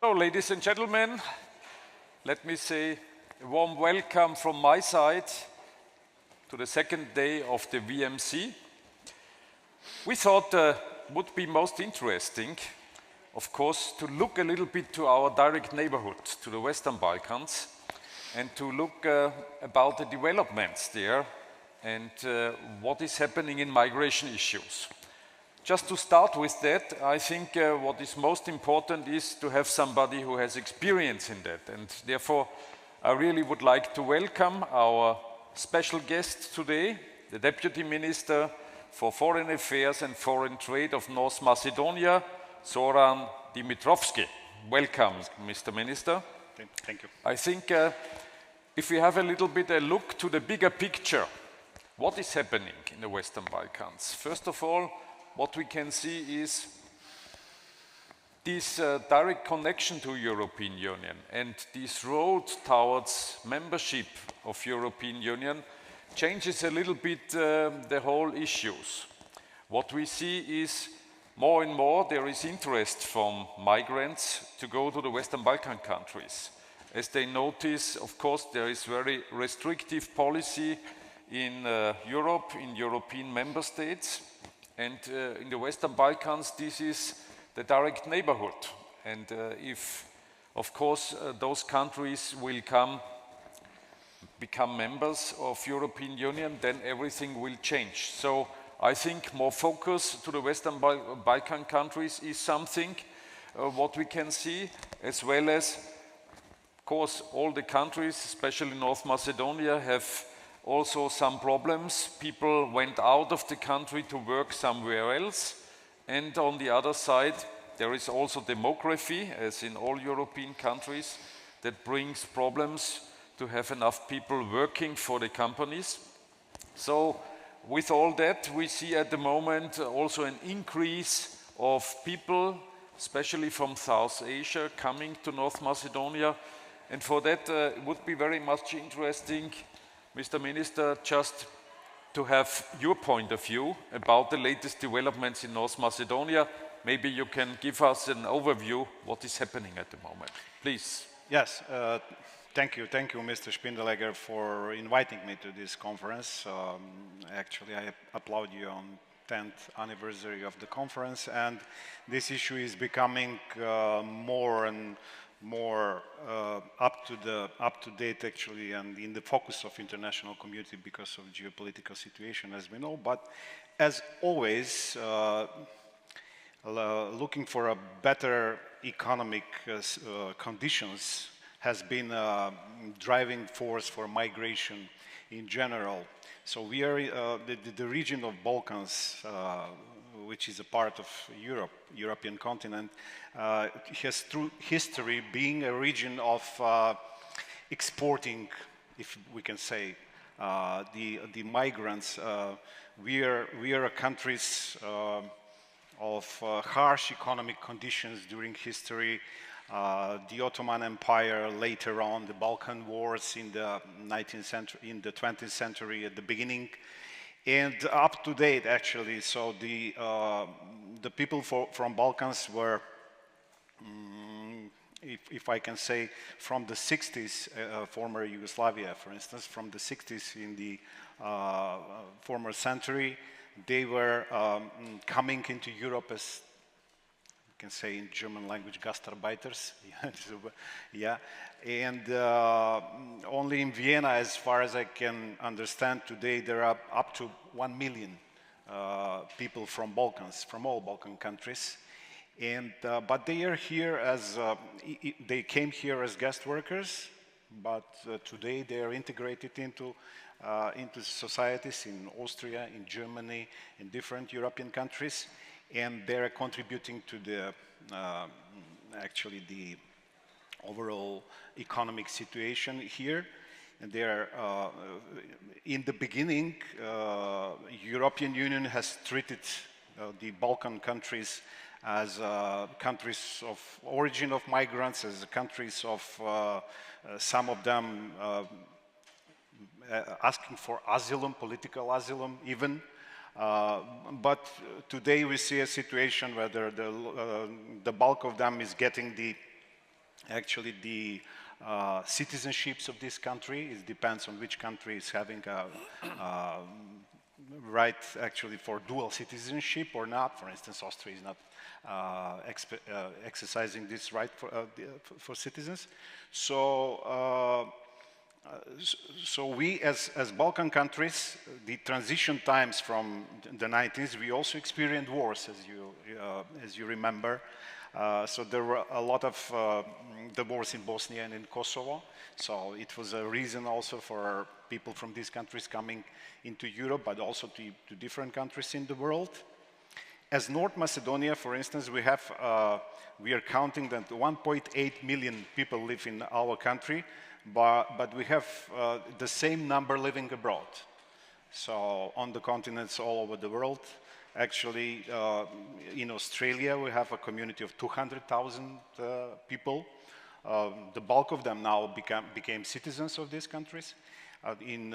So, ladies and gentlemen, let me say a warm welcome from my side to the second day of the VMC. We thought would be most interesting, of course, to look a little bit to our direct neighborhood, to the Western Balkans, and to look about the developments there and what is happening in migration issues. Just to start with that, I think what is most important is to have somebody who has experience in that, and therefore I really would like to welcome our special guest today, the Deputy Minister for Foreign Affairs and Foreign Trade of North Macedonia, Zoran Dimitrovski. Welcome, Mr. Minister. Thank you. I think if we have a little bit a look to the bigger picture, what is happening in the Western Balkans? First of all, what we can see is this direct connection to European Union and this road towards membership of European Union changes a little bit the whole issues. What we see is more and more there is interest from migrants to go to the Western Balkan countries. As they notice, of course, there is very restrictive policy in Europe, in European member states. And in the Western Balkans, this is the direct neighborhood. And if, of course, those countries will become members of European Union, then everything will change. So I think more focus to the Western Balkan countries is something what we can see, as well as, of course, all the countries, especially North Macedonia, have also some problems. People went out of the country to work somewhere else. And on the other side, there is also demography, as in all European countries, that brings problems to have enough people working for the companies. So with all that, we see at the moment also an increase of people, especially from South Asia, coming to North Macedonia. And for that, it would be very much interesting, Mr. Minister, just to have your point of view about the latest developments in North Macedonia. Maybe you can give us an overview what is happening at the moment. Please. Yes, thank you, Mr. Spindelegger, for inviting me to this conference. Actually, I applaud you on 10th anniversary of the conference, and this issue is becoming more and more up to date, actually, and in the focus of international community because of geopolitical situation, as we know. But as always, looking for a better economic conditions has been a driving force for migration in general. So we are the region of Balkans, which is a part of Europe, European continent, has through history being a region of exporting, if we can say, the migrants. We are a countries of harsh economic conditions during history. The Ottoman Empire, later on the Balkan Wars in the 19th century, in the 20th century at the beginning, and up to date, actually. So the people from Balkans were, if I can say, from the 60s, former Yugoslavia, for instance, from the 60s in the former century, they were coming into Europe as, you can say in German language, Gastarbeiters. Yeah, and only in Vienna, as far as I can understand today, there are up to 1 million people from Balkans, from all Balkan countries. And but they are here as they came here as guest workers, but today they are integrated into societies in Austria, in Germany, in different European countries, and they are contributing to the actually the overall economic situation here. And they are in the beginning, European Union has treated the Balkan countries as countries of origin of migrants, as countries of some of them asking for asylum, political asylum even. But today we see a situation where the bulk of them is getting the actually the citizenships of this country. It depends on which country is having a right actually for dual citizenship or not. For instance, Austria is not exercising this right for citizens. So we as Balkan countries, the transition times from the 90s, we also experienced wars, as you remember. So there were a lot of the wars in Bosnia and in Kosovo. So it was a reason also for people from these countries coming into Europe, but also to different countries in the world. As North Macedonia, for instance, we are counting that 1.8 million people live in our country, but we have the same number living abroad. So on the continents all over the world. Actually, in Australia, we have a community of 200,000 people. The bulk of them now became citizens of these countries. In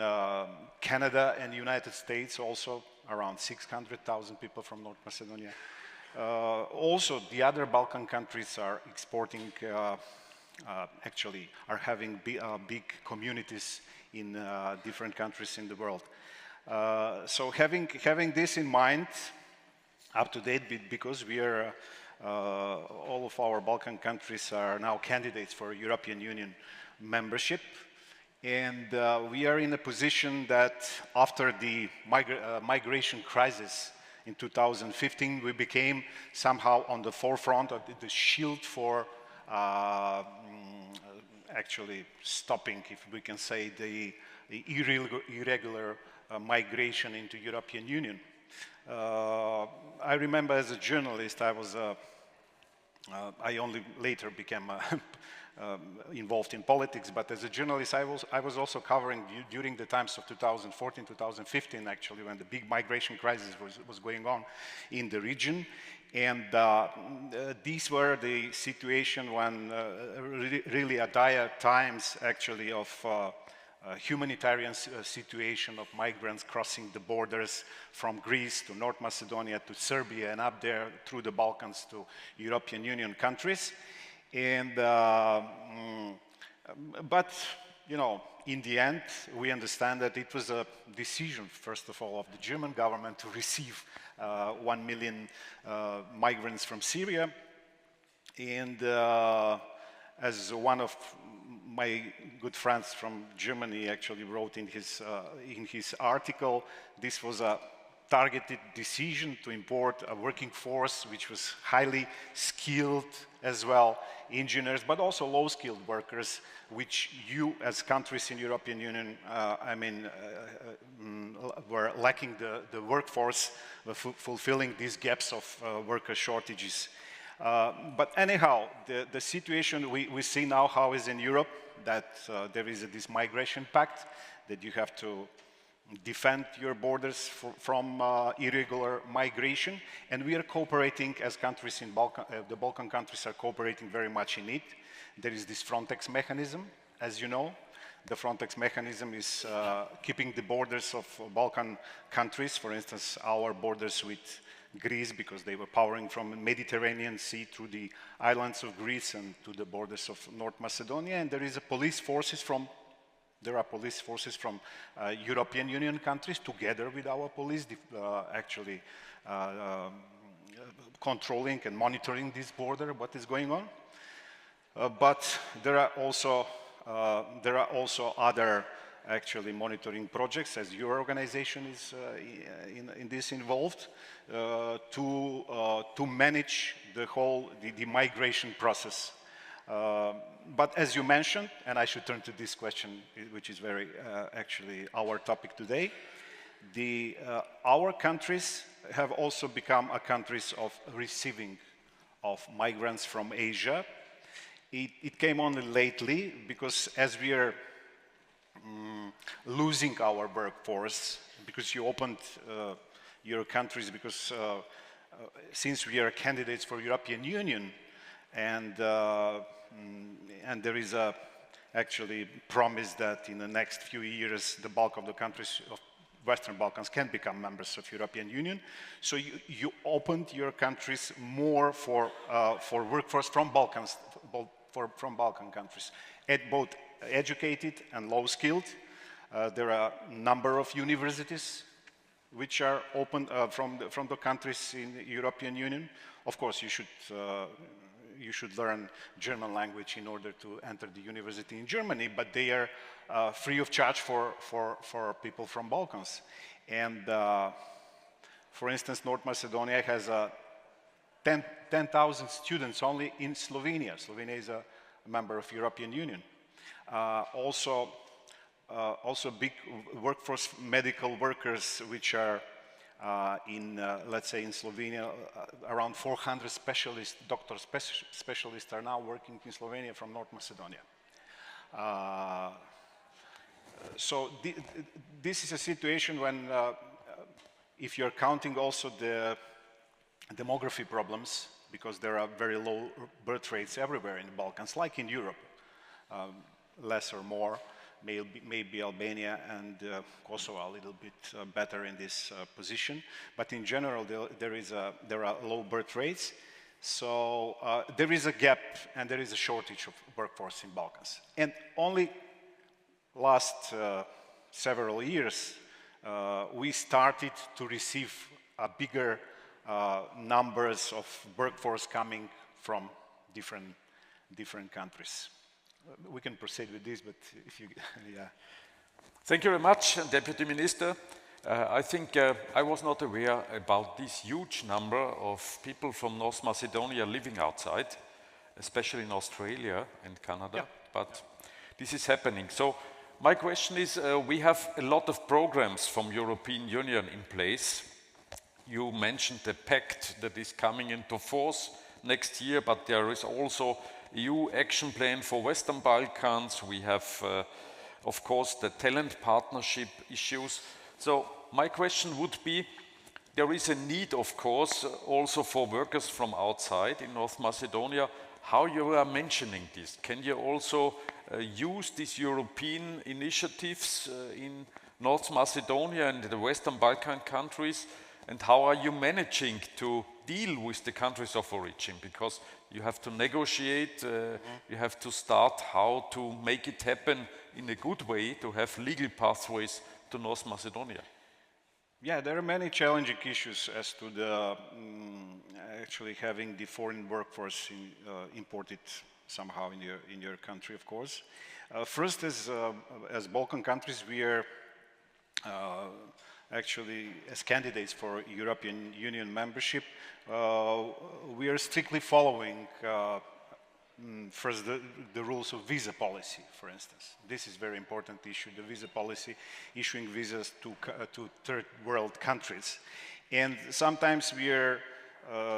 Canada and United States, also around 600,000 people from North Macedonia. Also, the other Balkan countries are exporting, actually, are having big communities in different countries in the world. So having this in mind, up to date, because we are, all of our Balkan countries are now candidates for European Union membership. And we are in a position that after the migration crisis in 2015, we became somehow on the forefront of the shield for actually stopping, if we can say, the irregular migration into European Union. I remember as a journalist, I only later became involved in politics, but as a journalist, I was also covering during the times of 2014, 2015, actually, when the big migration crisis was going on in the region. And these were the situation when really a dire times, actually, of humanitarian situation of migrants crossing the borders from Greece to North Macedonia to Serbia and up there through the Balkans to European Union countries. And, but, you know, in the end, we understand that it was a decision, first of all, of the German government to receive 1 million migrants from Syria. And as one of my good friends from Germany actually wrote in his article, this was a targeted decision to import a working force which was highly skilled as well, engineers, but also low-skilled workers, which you as countries in European Union, were lacking the workforce, fulfilling these gaps of worker shortages. But anyhow, the situation we see now how is in Europe, that there is this migration pact, that you have to defend your borders from irregular migration, and we are cooperating as countries in the Balkan countries are cooperating very much in it. There is this Frontex mechanism, as you know. The Frontex mechanism is keeping the borders of Balkan countries, for instance, our borders with Greece, because they were powering from the Mediterranean Sea through the islands of Greece and to the borders of North Macedonia, and there are police forces from European Union countries together with our police, actually controlling and monitoring this border, what is going on. But there are also other actually monitoring projects, as your organization is in this involved, to manage the migration process. But as you mentioned, and I should turn to this question, which is very actually our topic today, our countries have also become countries of receiving of migrants from Asia. It came only lately because as we are losing our workforce, because you opened your countries, because since we are candidates for European Union, and there is actually promise that in the next few years the bulk of the countries of Western Balkans can become members of European Union. So you opened your countries more for workforce from from Balkan countries, at both educated and low-skilled. There are a number of universities which are open from the countries in the European Union. Of course, you should learn German language in order to enter the university in Germany, but they are free of charge for people from Balkans. And for instance, North Macedonia has 10,000 students only in Slovenia. Slovenia is a member of European Union. Also big workforce medical workers, which are let's say in Slovenia, around 400 specialists, specialists are now working in Slovenia from North Macedonia. So this is a situation when, if you're counting also the demography problems, because there are very low birth rates everywhere in the Balkans, like in Europe, less or more, maybe Albania and Kosovo a little bit better in this position. But in general, there are low birth rates. So there is a gap and there is a shortage of workforce in Balkans. And only last several years, we started to receive a bigger numbers of workforce coming from different countries. We can proceed with this, but if you, yeah. Thank you very much, Deputy Minister. I think I was not aware about this huge number of people from North Macedonia living outside, especially in Australia and Canada, yeah. But this is happening. So my question is, we have a lot of programs from European Union in place. You mentioned the pact that is coming into force next year, but there is also EU action plan for Western Balkans. We have, of course, the talent partnership issues. So my question would be, there is a need, of course, also for workers from outside in North Macedonia. How you are mentioning this? Can you also use these European initiatives in North Macedonia and the Western Balkan countries? And how are you managing to deal with the countries of origin? Because you have to negotiate, you have to start how to make it happen in a good way, to have legal pathways to North Macedonia. Yeah, there are many challenging issues as to the actually having the foreign workforce imported somehow in your country, of course. First, as Balkan countries, we are actually, as candidates for European Union membership, we are strictly following first the rules of visa policy, for instance. This is a very important issue, the visa policy, issuing visas to third world countries. And sometimes we are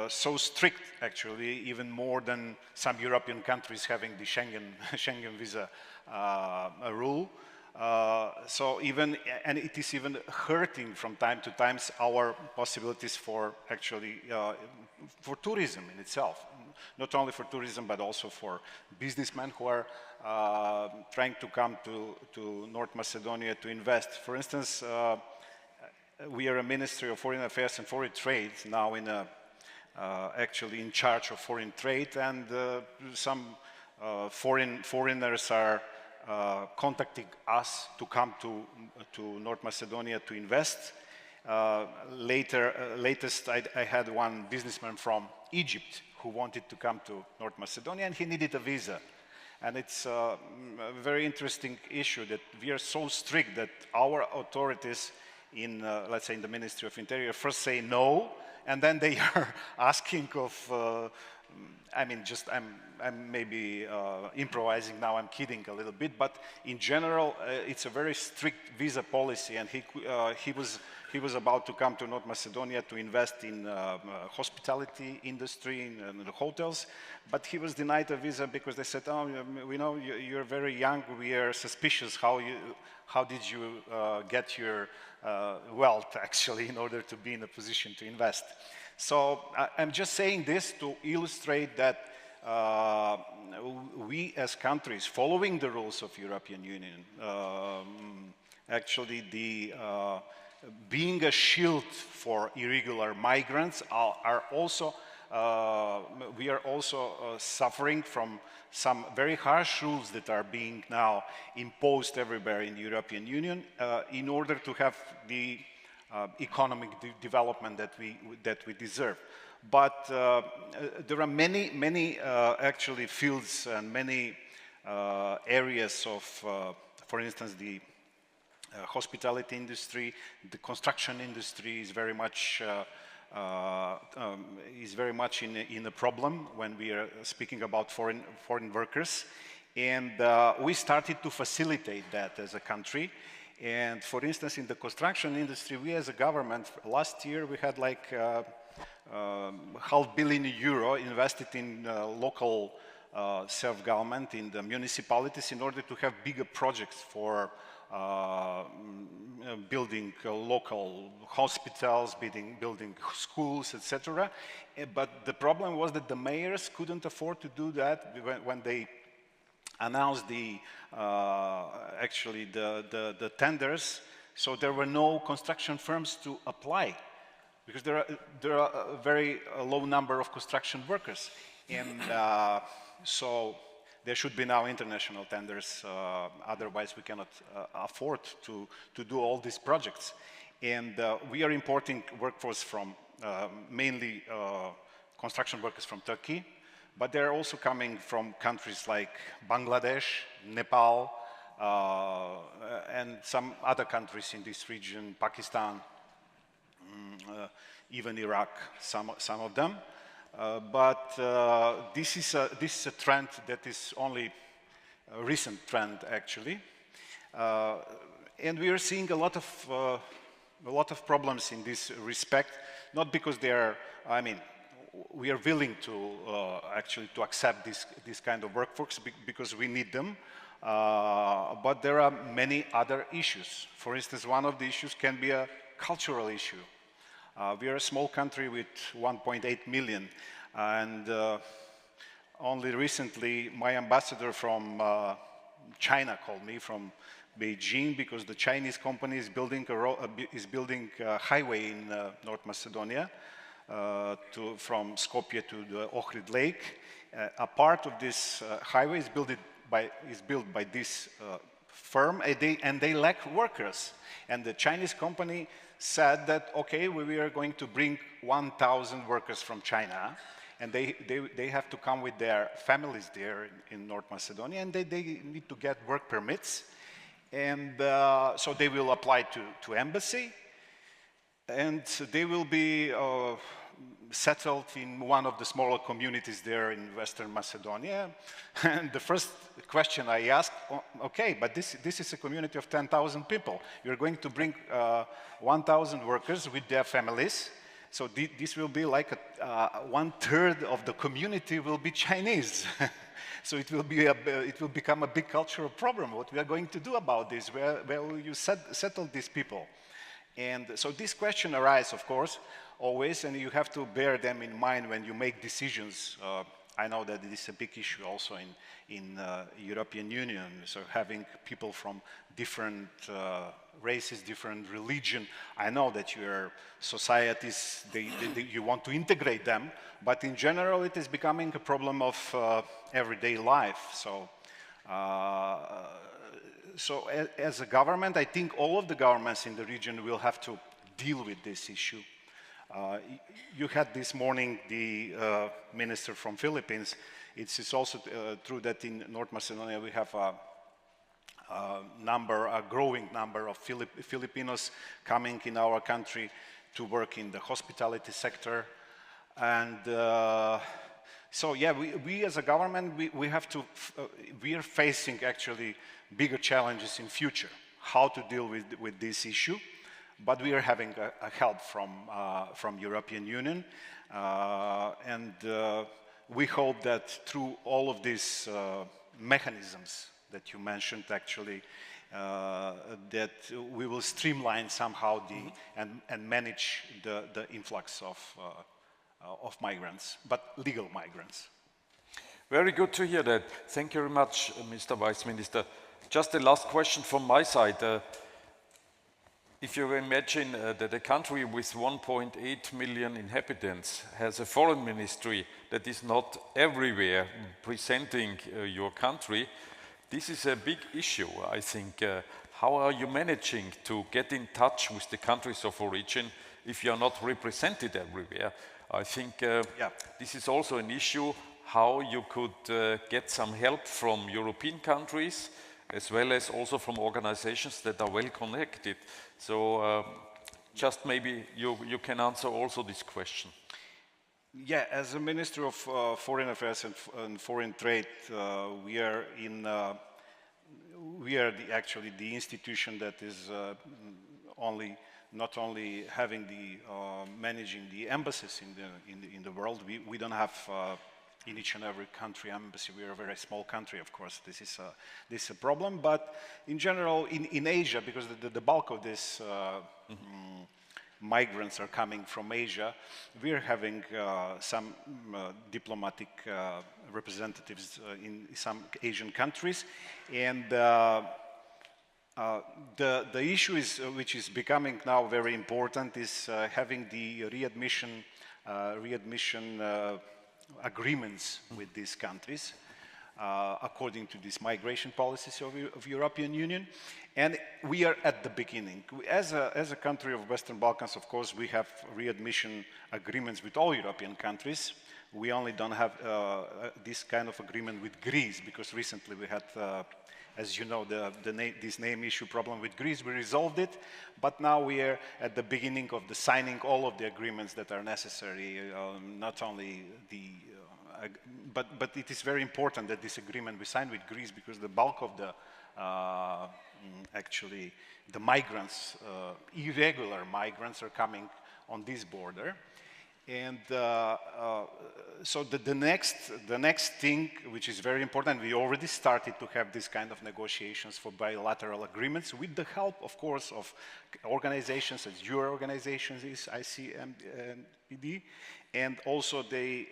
so strict, actually, even more than some European countries having the Schengen visa rule. So even, and it is even hurting from time to time our possibilities for actually, for tourism in itself. Not only for tourism, but also for businessmen who are trying to come to North Macedonia to invest. For instance, we are a Ministry of Foreign Affairs and Foreign Trade now actually in charge of foreign trade, and some foreigners are contacting us to come to North Macedonia to invest. Latest, I had one businessman from Egypt who wanted to come to North Macedonia, and he needed a visa. And it's a very interesting issue that we are so strict that our authorities in, let's say, in the Ministry of Interior first say no, and then they are asking of, I mean, just I'm maybe improvising now, I'm kidding a little bit, but in general, it's a very strict visa policy, and he was about to come to North Macedonia to invest in hospitality industry, in the hotels, but he was denied a visa because they said, oh, we know you're very young, we are suspicious how did you get your wealth, actually, in order to be in a position to invest. So I'm just saying this to illustrate that we as countries, following the rules of European Union, actually being a shield for irregular migrants are also suffering from some very harsh rules that are being now imposed everywhere in the European Union in order to have the economic development that we deserve. But there are many actually fields and many areas of, for instance, the hospitality industry, the construction industry is very much in a problem when we are speaking about foreign workers, and we started to facilitate that as a country. And for instance, in the construction industry, we as a government last year we had like €500 million invested in local self-government in the municipalities in order to have bigger projects for building local hospitals, building schools, etc. But the problem was that the mayors couldn't afford to do that when they announced the tenders. So there were no construction firms to apply because there are a very low number of construction workers, and so there should be now international tenders, otherwise we cannot afford to do all these projects. And we are importing workforce from mainly construction workers from Turkey, but they're also coming from countries like Bangladesh, Nepal, and some other countries in this region, Pakistan, even Iraq, some of them. But this is a trend that is only a recent trend, actually, and we are seeing a lot of problems in this respect. Not because they are, I mean, we are willing to actually to accept this kind of workforce because we need them, but there are many other issues. For instance, one of the issues can be a cultural issue. We are a small country with 1.8 million, and only recently my ambassador from China called me from Beijing because the Chinese company is building a highway in North Macedonia from Skopje to the Ohrid Lake. A part of this highway is built by this firm, and they lack workers. And the Chinese company said that, okay, we are going to bring 1,000 workers from China, and they have to come with their families there in North Macedonia, and they need to get work permits. And so they will apply to embassy, and they will be settled in one of the smaller communities there in Western Macedonia. And the first question I asked, okay, but this is a community of 10,000 people. You're going to bring 1,000 workers with their families. So this will be like 1/3 of the community will be Chinese. So it will become a big cultural problem. What we are going to do about this? Where will you settle these people? And so this question arises, of course, always, and you have to bear them in mind when you make decisions. I know that it is a big issue also in European Union, so having people from different races, different religion. I know that your societies, you want to integrate them, but in general it is becoming a problem of everyday life. So as a government, I think all of the governments in the region will have to deal with this issue. You had this morning the minister from Philippines. It's also true that in North Macedonia we have a growing number of Filipinos coming in our country to work in the hospitality sector. And so yeah, we as a government, we are facing actually bigger challenges in future, how to deal with this issue. But we are having a help from European Union, and we hope that through all of these mechanisms that you mentioned, actually, that we will streamline somehow and manage the influx of migrants, but legal migrants. Very good to hear that. Thank you very much, Mr. Vice Minister. Just the last question from my side. If you imagine that a country with 1.8 million inhabitants has a foreign ministry that is not everywhere presenting your country, this is a big issue, I think. How are you managing to get in touch with the countries of origin if you are not represented everywhere? I think this is also an issue, how you could get some help from European countries as well as also from organizations that are well connected. So just maybe you can answer also this question. Yeah, as a Minister of Foreign Affairs and Foreign Trade, we are actually the institution that is not only having managing the embassies in the world. We don't have in each and every country embassy. We are a very small country, of course. This is a problem, but in general, in Asia, because the bulk of this migrants are coming from Asia, we are having some diplomatic representatives in some Asian countries, and the issue is, which is becoming now very important, is having the readmission agreements with these countries according to these migration policies of European Union. And we are at the beginning. As a country of Western Balkans, of course, we have readmission agreements with all European countries. We only don't have this kind of agreement with Greece, because recently we had, as you know, this name issue problem with Greece. We resolved it, but now we are at the beginning of the signing all of the agreements that are necessary, not only but it is very important that this agreement we signed with Greece, because the bulk of the actually the migrants, irregular migrants, are coming on this border. And so the next thing, which is very important, we already started to have this kind of negotiations for bilateral agreements with the help, of course, of organizations as your organization is ICMPD, and also the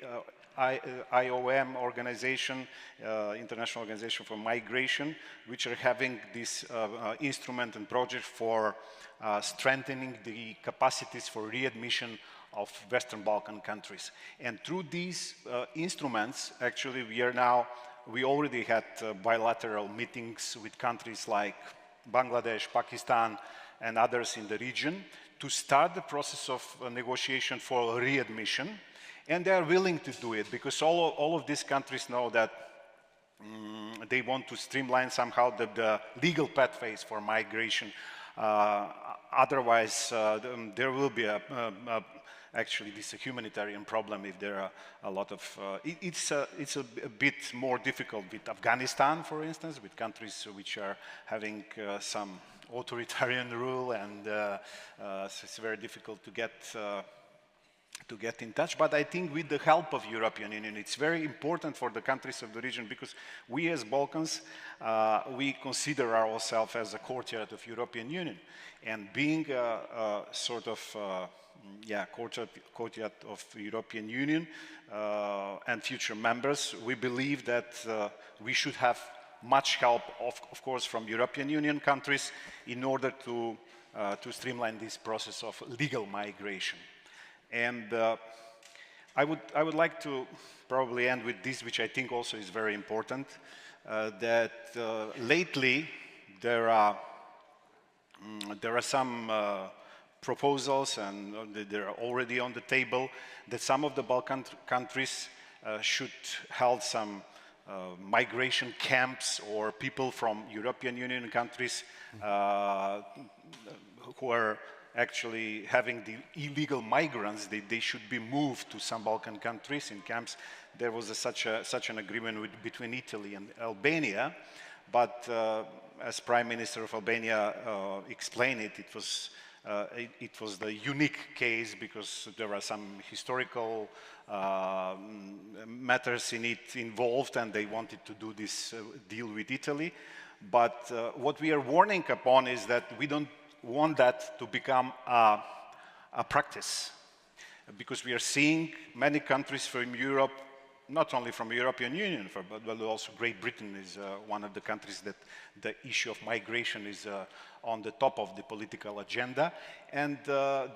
IOM organization, International Organization for Migration, which are having this instrument and project for strengthening the capacities for readmission of Western Balkan countries. And through these instruments, actually, we already had bilateral meetings with countries like Bangladesh, Pakistan, and others in the region to start the process of negotiation for readmission. And they are willing to do it, because all of these countries know that they want to streamline somehow the legal pathways for migration. Otherwise, there will be actually this is a humanitarian problem if there are a lot of... it's a bit more difficult with Afghanistan, for instance, with countries which are having some authoritarian rule, and so it's very difficult to get in touch. But I think with the help of European Union, it's very important for the countries of the region, because we as Balkans, we consider ourselves as a courtyard of European Union, and being a sort of courtyard of European Union and future members, we believe that we should have much help, of course, from European Union countries in order to streamline this process of legal migration. And I would like to probably end with this, which I think also is very important, that lately there are some proposals, and they're already on the table, that some of the Balkan countries should hold some migration camps, or people from European Union countries who are actually having the illegal migrants, they should be moved to some Balkan countries in camps. There was such an agreement between Italy and Albania, but as Prime Minister of Albania explained it was the unique case, because there are some historical matters in it involved, and they wanted to do this deal with Italy. But what we are warning upon is that we don't want that to become a practice, because we are seeing many countries from Europe not only from the European Union, but also Great Britain is one of the countries that the issue of migration is on the top of the political agenda. And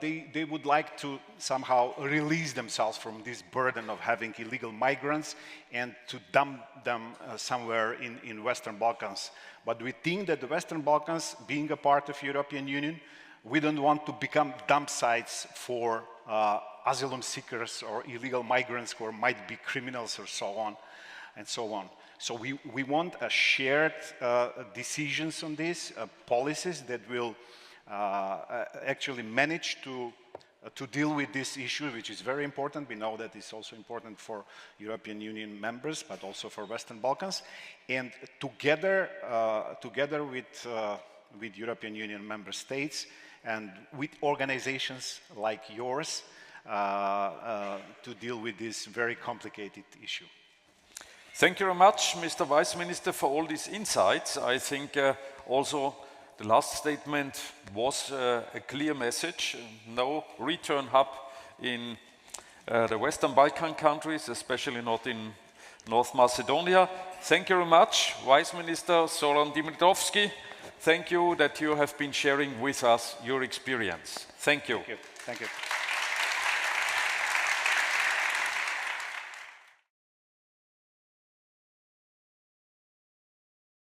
they would like to somehow release themselves from this burden of having illegal migrants and to dump them somewhere in Western Balkans. But we think that the Western Balkans, being a part of European Union, we don't want to become dump sites for asylum seekers or illegal migrants who might be criminals or so on and so on. So we want a shared decisions on this, policies that will actually manage to deal with this issue, which is very important. We know that it's also important for European Union members, but also for Western Balkans. And together with European Union member states and with organizations like yours to deal with this very complicated issue. Thank you very much, Mr. Vice Minister, for all these insights. I think also the last statement was a clear message. No return hub in the Western Balkan countries, especially not in North Macedonia. Thank you very much, Vice Minister Zoran Dimitrovski. Thank you that you have been sharing with us your experience. Thank you. Thank you. Thank you.